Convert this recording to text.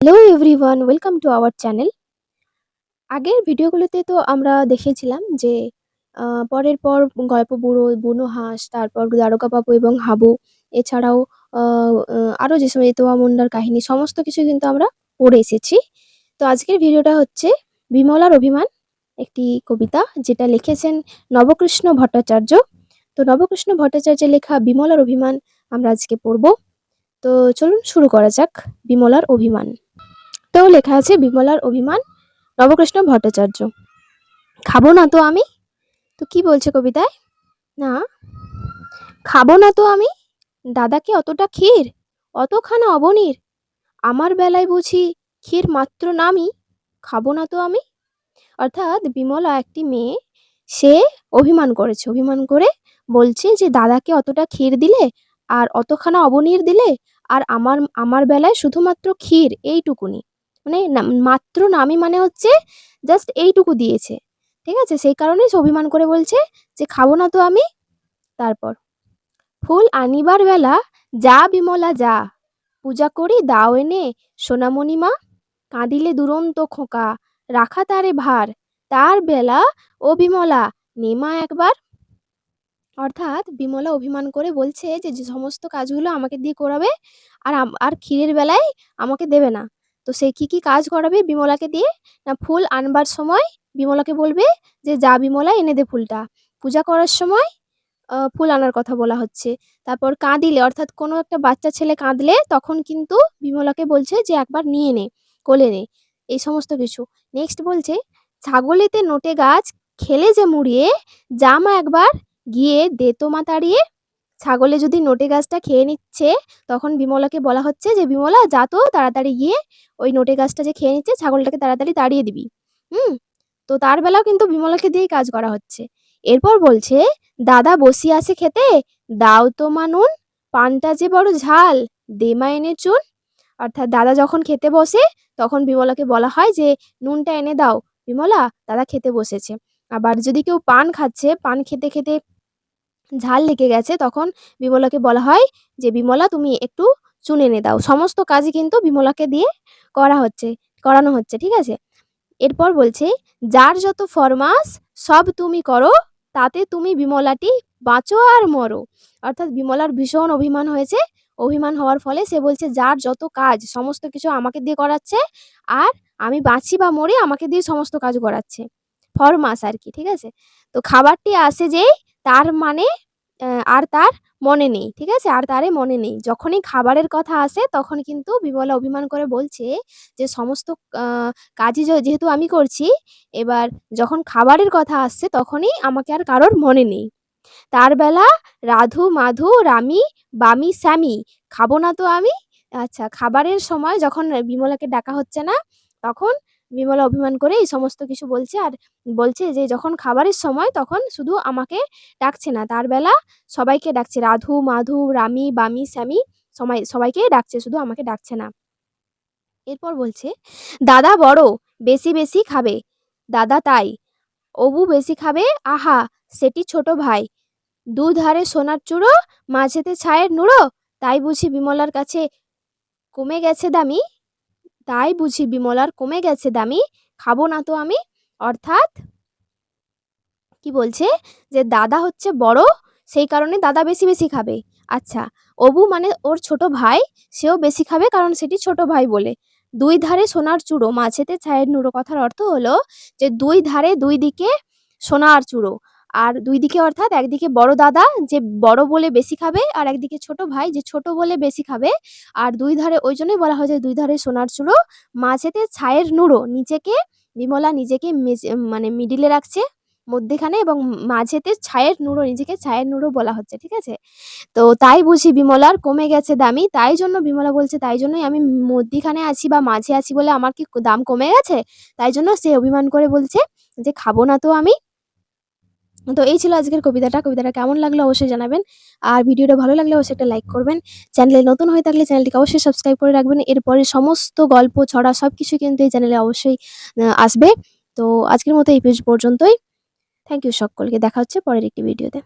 Hello everyone, welcome to our channel. আগের ভিডিওগুলোতে তো আমরা দেখেছিলাম যে পরের পর গল্প বুড়ো, বুনো হাঁস, তারপর দারোগা বাবু এবং হাবু, এছাড়াও আ আ আরও যেসব এতোয়া মুন্ডার কাহিনী সমস্ত কিছু কিন্তু আমরা পড়ে এসেছি। তো আজকের ভিডিওটা হচ্ছে বিমলার অভিমান, একটি কবিতা যেটা লিখেছেন নবকৃষ্ণ ভট্টাচার্য। তো নবকৃষ্ণ ভট্টাচার্যের লেখা বিমলার অভিমান আমরা আজকে পড়ব। তো চলুন শুরু করা যাক। বিমলার অভিমান। তো লেখা আছে বিমলার অভিমান, নবকৃষ্ণ ভট্টাচার্য। খাবো না তো আমি? তো কি বলছে কবিতায়? না, খাবো না তো আমি দাদাকে অতটা ক্ষীর, অতখানা অবনীর। আমার বেলায় বুঝি ক্ষীর মাত্র নামই, খাবো না তো আমি। অর্থাৎ বিমলা একটি মেয়ে, সে অভিমান করেছে। অভিমান করে বলছে যে দাদাকে অতটা ক্ষীর দিলে আর অতখানা অবনীর দিলে, আর আমার আমার বেলায় শুধুমাত্র ক্ষীর এইটুকুনি, মানে মাত্র নামই মানে হচ্ছে জাস্ট এইটুকু দিয়েছে। ঠিক আছে, সেই কারণেই সে অভিমান করে বলছে যে খাবো না তো আমি। তারপর ফুল আনিবার বেলা যা বিমলা যা, পূজা করি দাও এনে সোনামণি মা। কাঁদিলে দুরন্ত খোকা রাখা তারে ভার, তার বেলা ও বিমলা নেমা একবার। অর্থাৎ বিমলা অভিমান করে বলছে যে যে সমস্ত কাজগুলো আমাকে দিয়ে করাবে, আর ক্ষীরের বেলায় আমাকে দেবে না। তো সে কি কি কাজ করাবে বিমলাকে দিয়ে? না, ফুল আনবার সময় বিমলাকে বলবে যে যা বিমলা এনে দে ফুলটা। পূজা করার সময় ফুল আনার কথা বলা হচ্ছে। তারপর কাঁদিলে, অর্থাৎ কোনো একটা বাচ্চা ছেলে কাঁদলে তখন কিন্তু বিমলাকে বলছে যে একবার নিয়ে নে, কোলে নে, এই সমস্ত কিছু। নেক্সট বলছে ছাগলেতে নোটে গাছ খেলে যে মুড়িয়ে, যা মা একবার গিয়ে দে তো মা তাড়িয়ে। ছাগলে যদি নোটে গাছটা খেয়ে নিচ্ছে, তখন বিমলাকে বলা হচ্ছে যে বিমলা যা তো তাড়াতাড়ি গিয়ে ওই নোটে গাছটা যে খেয়ে নিচ্ছে ছাগলটাকে তাড়াতাড়ি তাড়িয়ে দিবি। হুম, তো তার বেলাও কিন্তু বিমলাকে দিয়েই কাজ করা হচ্ছে। এরপর বলছে দাদা বসিয়া আছে খেতে, দাও তো মা নুন, পানটা যে বড় ঝাল, দে মা এনে চুন। অর্থাৎ দাদা যখন খেতে বসে তখন বিমলাকে বলা হয় যে নুনটা এনে দাও বিমলা, দাদা খেতে বসেছে। আবার যদি কেউ পান খাচ্ছে, পান খেতে খেতে ঝাল লেগে গেছে, তখন বিমলাকে বলা হয় যে বিমলা তুমি একটু চুন এনে দাও। সমস্ত কাজই কিন্তু বিমলাকে দিয়ে করানো হচ্ছে। ঠিক আছে, এরপর বলছে যার যত ফরমাস সব তুমি করো, তাতে তুমি বিমলাটি বাঁচো আর মরো। অর্থাৎ বিমলার ভীষণ অভিমান হয়েছে। অভিমান হওয়ার ফলে সে বলছে যার যত কাজ সমস্ত কিছু আমাকে দিয়ে করাচ্ছে, আর আমি বাঁচি বা মরি আমাকে দিয়ে সমস্ত কাজ করাচ্ছে। ফরমাস আর কি। ঠিক আছে, তো খাবারটি আসে যেই, তার মানে আর তার মনে নেই। ঠিক আছে, আর তারে মনে নেই। যখনই খাবারের কথা আসে তখন কিন্তু বিমলা অভিমান করে বলছে যে সমস্ত কাজই যেহেতু আমি করছি, এবার যখন খাবারের কথা আসছে তখনই আমাকে আর কারোর মনে নেই। তার বেলা রাধু মাধু রামি বামি স্যামি, খাবো না তো আমি। আচ্ছা, খাবারের সময় যখন বিমলাকে ডাকা হচ্ছে না, তখন বিমলা অভিমান করে এই সমস্ত কিছু বলছে, আর বলছে যে যখন খাবারের সময় তখন শুধু আমাকে ডাকছে না, তার বেলা সবাইকে ডাকছে, রাধু মাধু রামি বামি স্যামি, সবাইকে ডাকছে, শুধু আমাকে ডাকছে না। এরপর বলছে দাদা বড় বেশি বেশি খাবে, দাদা তাই অবু বেশি খাবে, আহা সেটি ছোট ভাই। দুধারে সোনার চূড়ো, মাঝেতে ছায়ের নুড়ো, তাই বুঝি বিমলার কাছে কমে গেছে দামি, তাই বুঝি বিমলার কমে গেছে দামি, খাবো না তো আমি। অর্থাৎ কি বলছে যে দাদা হচ্ছে বড়, সেই কারণে দাদা বেশি বেশি খাবে। আচ্ছা, অবু মানে ওর ছোট ভাই, সেও বেশি খাবে কারণ সেটি ছোট ভাই বলে। দুই ধারে সোনার চূড়ো মাঝেতে ছায়ের নুড়ো, কথার অর্থ হলো যে দুই ধারে দুই দিকে সোনার চূড়ো, আর দুই দিকে অর্থাৎ একদিকে বড় দাদা যে বড় বলে বেশি খাবে, আর একদিকে ছোট ভাই যে ছোট বলে বেশি খাবে। আর দুই ধারে, ওই জন্যই বলা হয় যে দুই ধারে সোনার চূড়ো, মাঝেতে ছায়ের নুড়ো, নিজেকে বিমলা নিজেকে মানে মিডিলে রাখছে, মধ্যেখানে, এবং মাঝেতে ছায়ের নুড়ো, নিজেকে ছায়ের নুড়ো বলা হচ্ছে। ঠিক আছে, তো তাই বুঝি বিমলার কমে গেছে দামি, তাই জন্য বিমলা বলছে তাই জন্যই আমি মধ্যিখানে আছি বা মাঝে আছি বলে আমার কি দাম কমে গেছে, তাই জন্য সে অভিমান করে বলছে যে খাবো না তো আমি। তো এই ছিল আজকের কবিতাটা কেমন লাগলো অবশ্যই জানাবেন, আর ভিডিওটা ভালো লাগলে অবশ্যই একটা লাইক করবেন। চ্যানেলে নতুন হয়ে থাকলে চ্যানেলটিকে অবশ্যই সাবস্ক্রাইব করে রাখবেন। এরপরে সমস্ত গল্প ছড়া সবকিছু কিন্তু এই চ্যানেলে অবশ্যই আসবে। তো আজকের মতো এই পেজ পর্যন্তই। থ্যাংক ইউ সকলকে, দেখা হচ্ছে পরের একটি ভিডিওতে।